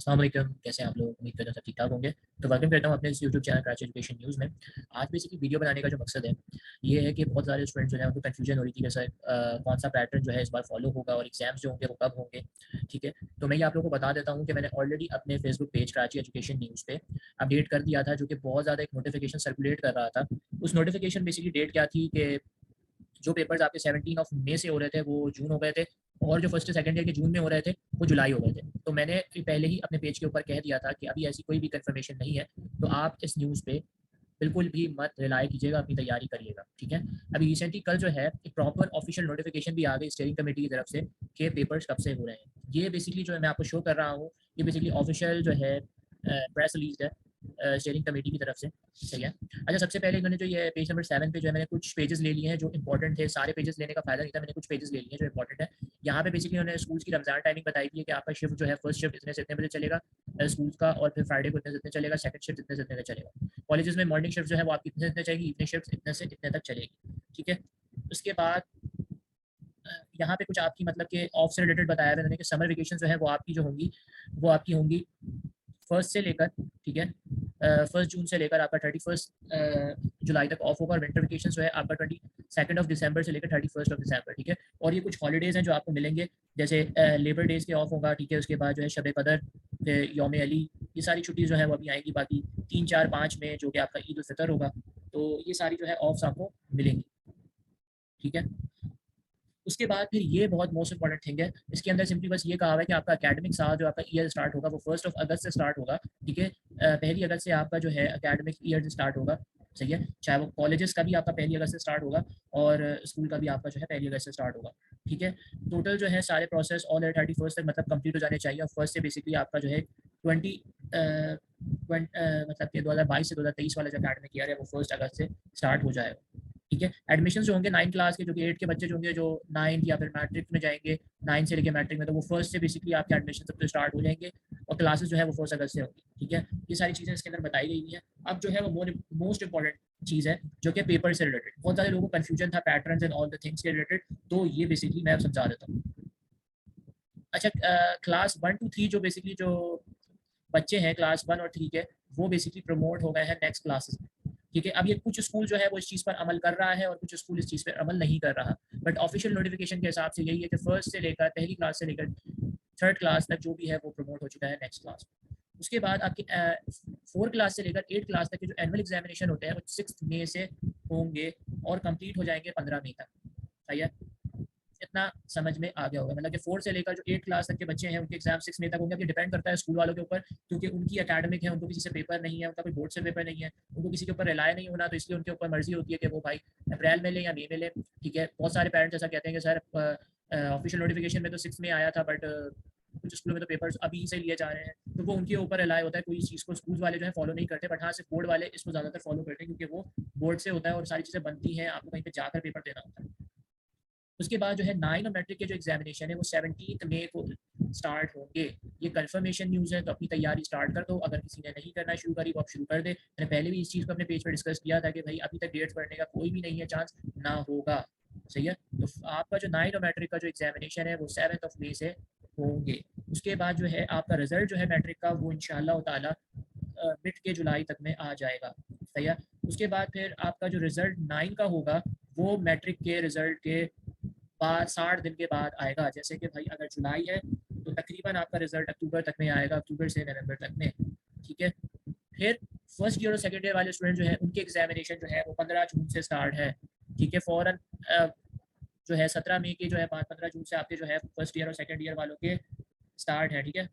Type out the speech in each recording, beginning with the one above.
अस्सलाम वालेकुम, कैसे हैं आप लोग? उम्मीद करता हूँ सब ठीक-ठाक होंगे। तो वेलकम करता हूँ अपने इस YouTube channel Karachi education news में। आज बेसिकली वीडियो बनाने का जो मकसद है, ये है कि बहुत सारे स्टूडेंट जो हैं उनको कन्फ्यूजन हो रही थी कि सर कौन-सा पैटर्न जो है इस बार फॉलो होगा और एग्ज़ाम्स जो होंगे वो कब होंगे, ठीक है? तो मैं ये आप लोगों को बता देता हूँ कि मैंने ऑलरेडी अपने Facebook page Karachi education news पे अपडेट कर दिया था, जो कि बहुत ज़्यादा एक नोटिफिकेशन सर्कुलेट कर रहा था। उस नोटिफिकेशन बेसिकली डेट क्या थी कि जो पेपर्स आपके 17 ऑफ मई से हो रहे थे वो जून हो गए थे, और जो फर्स्ट सेकंड ईयर के जून में हो रहे थे वो जुलाई हो गए थे। तो मैंने पहले ही अपने पेज के ऊपर कह दिया था कि अभी ऐसी कोई भी कंफर्मेशन नहीं है, तो आप इस न्यूज़ पे बिल्कुल भी मत रिलाई कीजिएगा, अपनी तैयारी करिएगा, ठीक है? अभी रिसेंटली कल जो है एक प्रॉपर ऑफिशियल नोटिफिकेशन भी आ गई स्टीयरिंग कमेटी की तरफ से कि पेपर्स कब से हो रहे हैं। ये बेसिकली जो है मैं आपको शो कर रहा हूँ, ये बेसिकली ऑफिशियल जो है प्रेस रिलीज है स्टीयरिंग कमेटी की तरफ से, सही है? अच्छा, सबसे पहले इन्होंने जो ये पेज नंबर 7 पे जो है मैंने कुछ पेजेस ले लिए हैं जो इंपॉर्टेंट थे। सारे पेजेस लेने का फ़ायदा नहीं था, मैंने कुछ पेजेस ले लिए हैं जो इंपॉर्टेंट है। यहाँ पे बेसिकली उन्होंने स्कूल्स की रमज़ान टाइमिंग बताई थी कि आपका शिफ्ट जो है फर्स्ट शिफ्ट इतने से इतने बजे चलेगा स्कूल्स का, और फिर फ्राइडे को इतने से इतने चलेगा, सेकंड शिफ्ट इतने से इतने तक चलेगा। कॉलेजेस में मॉर्निंग शिफ्ट जो है वो आपकी इतने से इतने चलेगी, इवनिंग शिफ्ट इतने से इतने तक चलेगी, ठीक है? उसके बाद यहाँ पे कुछ आपकी मतलब कि ऑफ से रिलेटेड बताया है मैंने कि समर वेकेशन जो है वो आपकी जो होंगी वो आपकी होंगी फर्स्ट से लेकर, ठीक है, फर्स्ट जून से लेकर आपका 31 जुलाई तक ऑफ होगा, और विंटर वेकेशन जो है आपका 22 ऑफ दिसंबर से लेकर 31 ऑफ दिसंबर, ठीक है? और ये कुछ हॉलीडेज़ हैं जो आपको मिलेंगे, जैसे लेबर डेज़ के ऑफ होगा, ठीक है? उसके बाद जो है शब कदर, फिर यौम अली, ये सारी छुट्टी जो है वो अभी आएंगी। बाकी 3, 4, 5 में जो कि आपका ईद उल फितर होगा, तो ये सारी जो है ऑफ्स आपको मिलेंगी, ठीक है? उसके बाद फिर ये बहुत मोस्ट इंपॉर्टेंट थिंग है, इसके अंदर सिंपली बस ये कहा हुआ है कि आपका एकेडमिक साल जो आपका ईयर स्टार्ट होगा वो 1 अगस्त से स्टार्ट होगा, ठीक है? 1 अगस्त से आपका जो है एकेडमिक ईयर स्टार्ट होगा, सही है? चाहे वो कॉलेजेस का भी आपका 1 अगस्त से स्टार्ट होगा, और स्कूल का भी आपका जो है 1 अगस्त से स्टार्ट होगा, ठीक है? टोटल जो है सारे प्रोसेस ऑल 31 तक मतलब कंप्लीट हो जाने चाहिए, और फर्स्ट से बेसिकली आपका जो है मतलब कि 2022 से 2023 वाला जो एकेडमिक ईयर है वो 1 अगस्त से स्टार्ट हो जाएगा, ठीक है? एडमिशन जो होंगे 9 क्लास के, जो कि 8 के बच्चे जो होंगे जो 9 या फिर मैट्रिक में जाएंगे, 9 से लेके मैट्रिक में, तो वो फर्स्ट से बेसिकली आपके एडमिशन सब स्टार्ट हो जाएंगे, और क्लासेस जो है वो 1 अगस्त से होंगी, ठीक है? ये सारी चीज़ें इसके अंदर बताई गई हैं। अब जो है वो मोस्ट इंपॉर्टेंट चीज़ है जो कि पेपर से रिलेटेड बहुत सारे लोगों को कन्फ्यूजन था pattern and all the things के रिलेटेड, तो ये बेसिकली मैं समझा देता हूँ। अच्छा, क्लास 1 to 3 जो बेसिकली जो बच्चे हैं क्लास 1 और 3 के, वो बेसिकली प्रमोट हो गए हैं नेक्स्ट क्लासेस में, ठीक है? अब ये कुछ स्कूल जो है वो इस चीज़ पर अमल कर रहा है और कुछ स्कूल इस चीज़ पर अमल नहीं कर रहा, बट ऑफिशियल नोटिफिकेशन के हिसाब से यही है कि फर्स्ट से लेकर पहली क्लास से लेकर थर्ड क्लास तक जो भी है वो प्रमोट हो चुका है नेक्स्ट क्लास में। उसके बाद आपकी 4 क्लास से लेकर 8 क्लास तक के जो एनुअल एग्जामिनेशन होते हैं वो 6 मई से होंगे और कंप्लीट हो जाएंगे 15 मई तक, सही है? इतना समझ में आ गया होगा, मतलब कि 4 से लेकर जो 8 क्लास तक के बच्चे हैं उनके एग्जाम 6 मई तक होंगे। अब ये डिपेंड करता है स्कूल वालों के ऊपर, क्योंकि उनकी एकेडमिक है, उनको किसी से पेपर नहीं है, उनका कोई बोर्ड से पेपर नहीं है, उनको किसी के ऊपर रिलाय नहीं होना, तो इसलिए उनके ऊपर मर्जी होती है कि वो भाई अप्रैल में लें या मई में लें, ठीक है? बहुत सारे पेरेंट्स ऐसा कहते हैं कि सर ऑफिशियल नोटिफिकेशन में तो 6 में आया था, बट कुछ स्कूलों में तो पेपर्स अभी से लिए जा रहे हैं, तो वो उनके ऊपर रिलाय होता है। कोई इस चीज़ को स्कूल वाले जो है फॉलो नहीं करते, बट हाँ सिर्फ बोर्ड वाले इसको ज़्यादातर फॉलो करते हैं, क्योंकि वो बोर्ड से होता है और सारी चीज़ें बनती हैं, आपको कहीं पर जाकर पेपर देना होता है। उसके बाद जो है 9 और मैट्रिक के जो एग्जामिनेशन है वो 17 मई को स्टार्ट होंगे। ये कंफर्मेशन न्यूज़ है, तो अपनी तैयारी स्टार्ट कर दो। अगर किसी ने नहीं करना शुरू करी वो आप शुरू कर दे। मैंने पहले भी इस चीज़ को अपने पेज पर डिस्कस किया था कि भाई अभी तक डेट्स बढ़ने का कोई भी नहीं है चांस, ना होगा, सही है? तो आपका जो 9 और मैट्रिक का जो एग्जामिनेशन है वो 7 मई से होंगे। उसके बाद जो है आपका रिजल्ट जो है मैट्रिक का वो इंशाल्लाह ताला मिड के जुलाई तक में आ जाएगा, सही है? उसके बाद फिर आपका जो रिजल्ट 9 का होगा वो मैट्रिक के रिजल्ट के बाद 60 दिन के बाद आएगा। जैसे कि भाई अगर जुलाई है तो तकरीबन आपका रिजल्ट अक्टूबर तक में आएगा, अक्टूबर से नवंबर तक में, ठीक है? फिर फर्स्ट ईयर और सेकंड ईयर वाले स्टूडेंट जो है उनके एग्जामिनेशन जो है वो 15 जून से स्टार्ट है, ठीक है? फ़ौरन जो है 17 मई के जो है बाद 15 जून से आपके जो है फर्स्ट ईयर और सेकंड ईयर वालों के स्टार्ट है, ठीक है?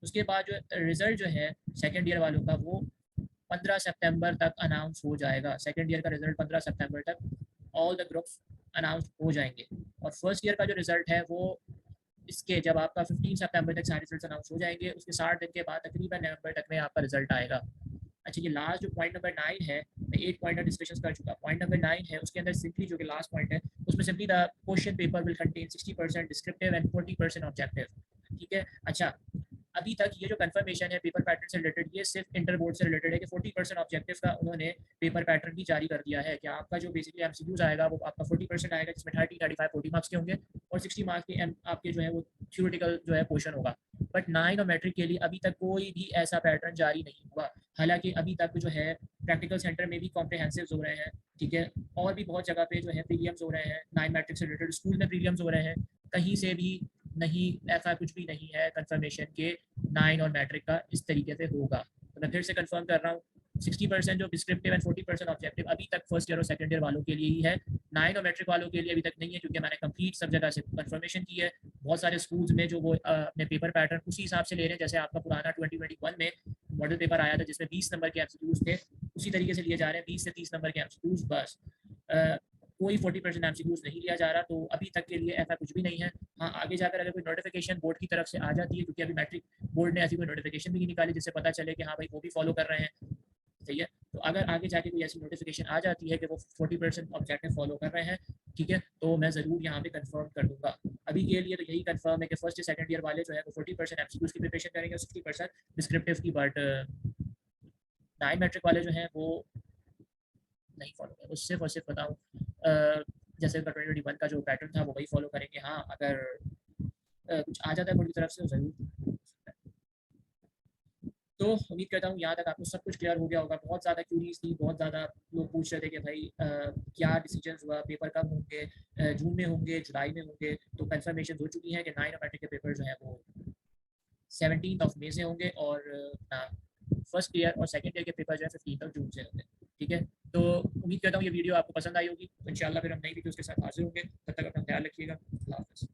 उसके बाद जो रिजल्ट जो है सेकंड ईयर वालों का वो 15 सितंबर तक अनाउंस हो जाएगा। सेकंड ईयर का रिजल्ट 15 सितंबर तक ऑल द ग्रुप्स अनाउंस हो जाएंगे, और फर्स्ट ईयर का जो रिजल्ट है वो इसके जब आपका 15 सितंबर तक सारे रिजल्ट अनाउंस हो जाएंगे, उसके 60 दिन के बाद तकरीबन नवंबर तक में आपका रिजल्ट आएगा। अच्छा, ये लास्ट जो पॉइंट नंबर 9 है, मैं 8 पॉइंट डिस्कशन कर चुका। पॉइंट नंबर 9 है उसके अंदर सिंपली जो कि लास्ट पॉइंट है उसमें simply the question paper will contain 60% descriptive and 40% objective, ठीक है? अच्छा, अभी तक ये जो कंफर्मेशन है पेपर पैटर्न से रिलेटेड, ये सिर्फ इंटर बोर्ड से रिलेटेड है कि 40% ऑब्जेक्टिव का उन्होंने पेपर पैटर्न भी जारी कर दिया है कि आपका जो बेसिकली एमसीक्यूज आएगा वो आपका 40% आएगा, जिसमें 30, 35, 40 मार्क्स के होंगे और 60 मार्क्स के आपके जो है वो थ्योरेटिकल जो है पोर्शन होगा। बट 9 और मैट्रिक के लिए अभी तक कोई भी ऐसा पैटर्न जारी नहीं हुआ। हालांकि अभी तक जो है प्रैक्टिकल सेंटर में भी कॉम्प्रिहेंसिव हो रहे हैं, ठीक है, और भी बहुत जगह पे जो है प्रीलियम्स हो रहे हैं, 9 मैट्रिक से रिलेटेड स्कूल में प्रीलियम्स हो रहे हैं, कहीं से भी नहीं ऐसा कुछ भी नहीं है कंफर्मेशन के 9 और मैट्रिक का इस तरीके से होगा। तो मैं फिर से कंफर्म कर रहा हूँ, 60% जो डिस्क्रिप्टिव एंड 40% ऑब्जेक्टिव अभी तक फर्स्ट ईयर और सेकंड ईयर वालों के लिए ही है, 9 और मैट्रिक वालों के लिए अभी तक नहीं है, क्योंकि मैंने कंप्लीट सब जगह से कंफर्मेशन की है। बहुत सारे स्कूल्स में जो वो अपने पेपर पैटर्न उसी हिसाब से ले रहे हैं जैसे आपका पुराना 2021 में मॉडल पेपर आया था जिसमें 20 नंबर के एमसीक्यूज थे, उसी तरीके से लिए जा रहे हैं 20 से 30 नंबर के एमसीक्यूज बस। कोई 40% एमसीक्यूज नहीं लिया जा रहा, तो अभी तक के लिए ऐसा कुछ भी नहीं है। हाँ, आगे जाकर अगर कोई नोटिफिकेशन बोर्ड की तरफ से आ जाती है, क्योंकि अभी मैट्रिक बोर्ड ने ऐसी कोई नोटिफिकेशन भी नहीं निकाली जिससे पता चले कि हाँ भाई वो भी फॉलो कर रहे हैं, सही है। तो अगर आगे जाके कोई ऐसी नोटिफिकेशन आ जाती है कि वो 40% ऑब्जेक्टिव फॉलो कर रहे हैं, ठीक है, तो मैं ज़रूर यहाँ पे कंफर्म कर दूंगा। अभी के लिए तो यही कंफर्म है कि फर्स्ट या सेकंड ईयर वाले जो है वो 40% एमसीक्यूज की प्रिपरेशन करेंगे और 60% डिस्क्रिप्टिव की। बट 9 मैट्रिक वाले जो हैं वो नहीं फॉलो करेंगे, उससे और सिर्फ बताऊँ जैसे 2021 का जो पैटर्न था वो वही फॉलो करेंगे। हाँ, अगर कुछ आ जाता है बोर्ड की तरफ से तो ज़रूर। तो उम्मीद करता हूँ यहाँ तक आपको सब कुछ क्लियर हो गया होगा। बहुत ज़्यादा क्यूरीज थी, बहुत ज़्यादा लोग पूछ रहे थे कि भाई क्या डिसीजन हुआ, पेपर कब होंगे, जून में होंगे, जुलाई में होंगे। तो कंफर्मेशन हो चुकी है कि 9 और मैट्रिक के पेपर जो हैं वो 17 मई से होंगे और फर्स्ट ईयर और सेकंड ईयर के पेपर जो है 15 जून से होंगे, ठीक है। तो उम्मीद करता हूँ ये वीडियो आपको पसंद आई होगी। तो इंशाल्लाह फिर हम नई वीडियोज़ के साथ हाजिर होंगे। तब तक अपना ख्याल रखिएगा। अल्लाह हाफ़िज़।